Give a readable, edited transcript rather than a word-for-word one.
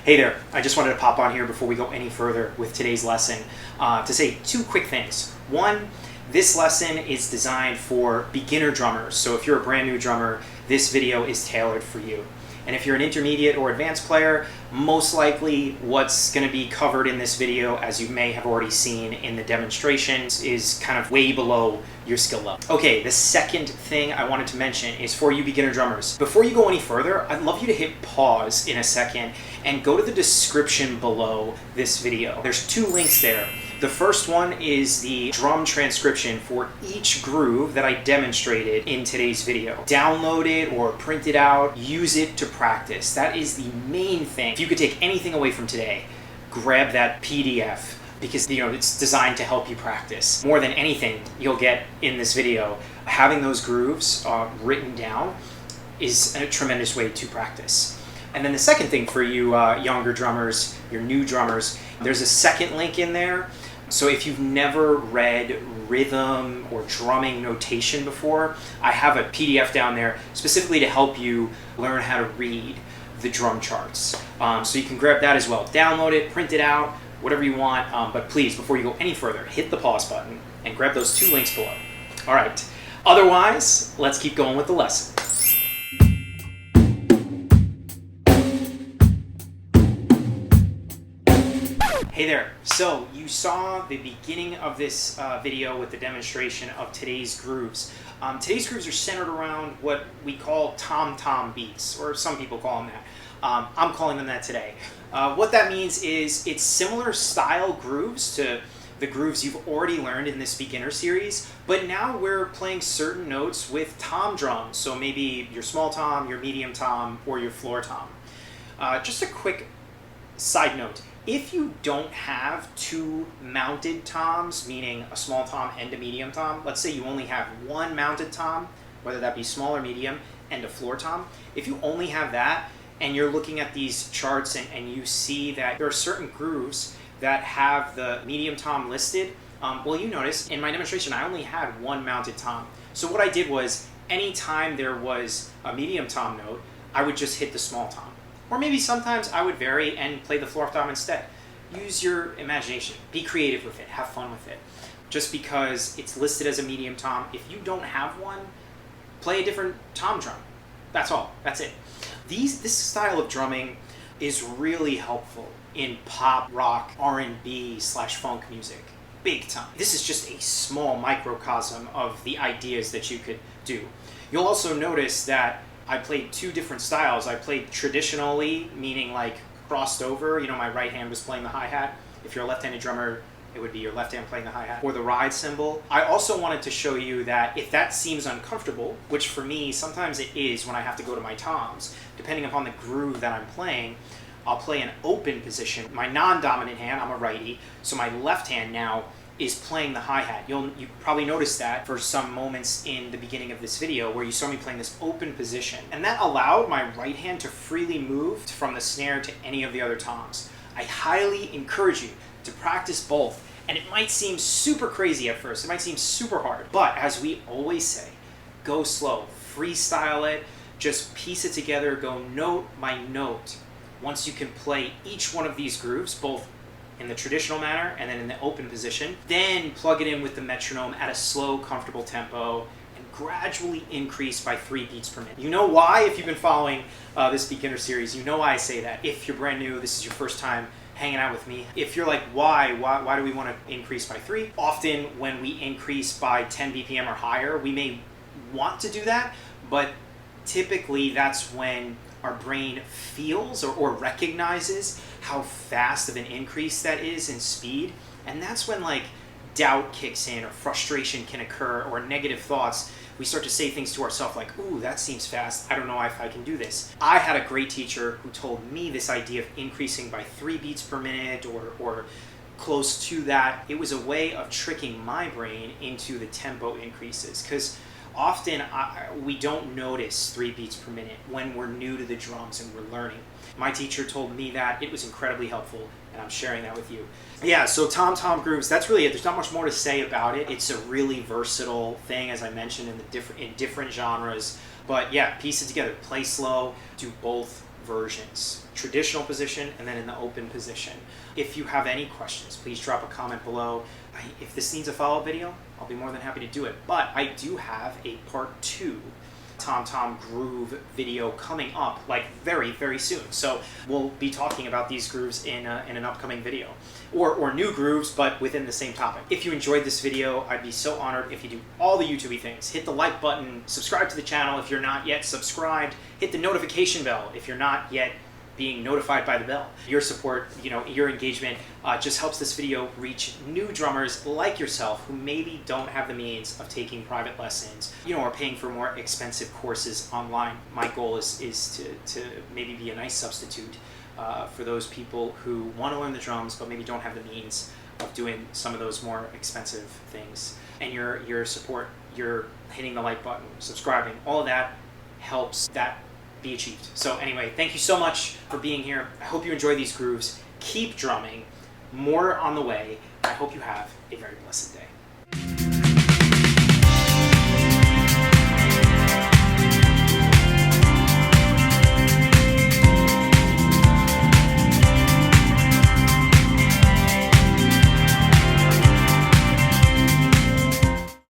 Hey there, I just wanted to pop on here before we go any further with today's lesson to say two quick things. One, this lesson is designed for beginner drummers, so if you're a brand new drummer, this video is tailored for you. And if you're an intermediate or advanced player, most likely what's going to be covered in this video, as you may have already seen in the demonstrations, is kind of way below your skill level. Okay, the second thing I wanted to mention is for you beginner drummers. Before you go any further, I'd love you to hit pause in a second and go to the description below this video. There's two links there. The first one is the drum transcription for each groove that I demonstrated in today's video. Download it or print it out, use it to practice. That is the main thing. If you could take anything away from today, grab that PDF because it's designed to help you practice. More than anything you'll get in this video, having those grooves written down is a tremendous way to practice. And then the second thing for you younger drummers, your new drummers, there's a second link in there. So if you've never read rhythm or drumming notation before, I have a PDF down there specifically to help you learn how to read the drum charts. So you can grab that as well. Download it, print it out, whatever you want. But please, before you go any further, hit the pause button and grab those two links below. All right. Otherwise, let's keep going with the lesson. Hey there, so you saw the beginning of this video with the demonstration of today's grooves. Today's grooves are centered around what we call tom-tom beats, or some people call them that. I'm calling them that today. What that means is it's similar style grooves to the grooves you've already learned in this beginner series, but now we're playing certain notes with tom drums, so maybe your small tom, your medium tom, or your floor tom. Just a quick side note. If you don't have two mounted toms, meaning a small tom and a medium tom, let's say you only have one mounted tom, whether that be small or medium, and a floor tom, if you only have that and you're looking at these charts and you see that there are certain grooves that have the medium tom listed, well, you notice in my demonstration I only had one mounted tom. So what I did was anytime there was a medium tom note, I would just hit the small tom. Or maybe sometimes I would vary and play the floor tom instead. Use your imagination. Be creative with it. Have fun with it. Just because it's listed as a medium tom, if you don't have one, play a different tom drum. That's all. That's it. This style of drumming is really helpful in pop, rock, R&B/funk music. Big time. This is just a small microcosm of the ideas that you could do. You'll also notice that I played two different styles. I played traditionally, meaning like crossed over, my right hand was playing the hi-hat. If you're a left-handed drummer, it would be your left hand playing the hi-hat, or the ride cymbal. I also wanted to show you that if that seems uncomfortable, which for me, sometimes it is when I have to go to my toms, depending upon the groove that I'm playing, I'll play an open position. My non-dominant hand, I'm a righty, so my left hand now is playing the hi-hat. You probably noticed that for some moments in the beginning of this video where you saw me playing this open position. And that allowed my right hand to freely move from the snare to any of the other toms. I highly encourage you to practice both. And it might seem super crazy at first. It might seem super hard. But as we always say, go slow. Freestyle it. Just piece it together. Go note by note. Once you can play each one of these grooves, both in the traditional manner and then in the open position, then plug it in with the metronome at a slow, comfortable tempo and gradually increase by 3 beats per minute. You know why, if you've been following this beginner series, you know why I say that. If you're brand new, this is your first time hanging out with me. If you're like, why do we want to increase by 3? Often when we increase by 10 BPM or higher, we may want to do that, but typically that's when our brain feels or recognizes how fast of an increase that is in speed. And that's when doubt kicks in or frustration can occur or negative thoughts. We start to say things to ourselves like, ooh, that seems fast. I don't know if I can do this. I had a great teacher who told me this idea of increasing by 3 beats per minute or close to that. It was a way of tricking my brain into the tempo increases, because often we don't notice 3 beats per minute when we're new to the drums and we're learning. My teacher told me that. It was incredibly helpful, and I'm sharing that with you. Yeah, so tom-tom grooves, that's really it. There's not much more to say about it. It's a really versatile thing, as I mentioned, in different genres. But yeah, piece it together. Play slow, do both versions, traditional position and then in the open position. If you have any questions, please drop a comment below. If this needs a follow-up video, I'll be more than happy to do it. But I do have a part 2 Tom groove video coming up, like very, very soon. So we'll be talking about these grooves in an upcoming video, or new grooves, but within the same topic. If you enjoyed this video, I'd be so honored if you do all the YouTube-y things. Hit the like button, subscribe to the channel if you're not yet subscribed, hit the notification bell if you're not yet being notified by the bell. Your support, your engagement just helps this video reach new drummers like yourself who maybe don't have the means of taking private lessons, or paying for more expensive courses online. My goal is to maybe be a nice substitute for those people who want to learn the drums but maybe don't have the means of doing some of those more expensive things. And your support, your hitting the like button, subscribing, all of that helps that be achieved. So anyway, thank you so much for being here. I hope you enjoy these grooves. Keep drumming. More on the way. I hope you have a very blessed day.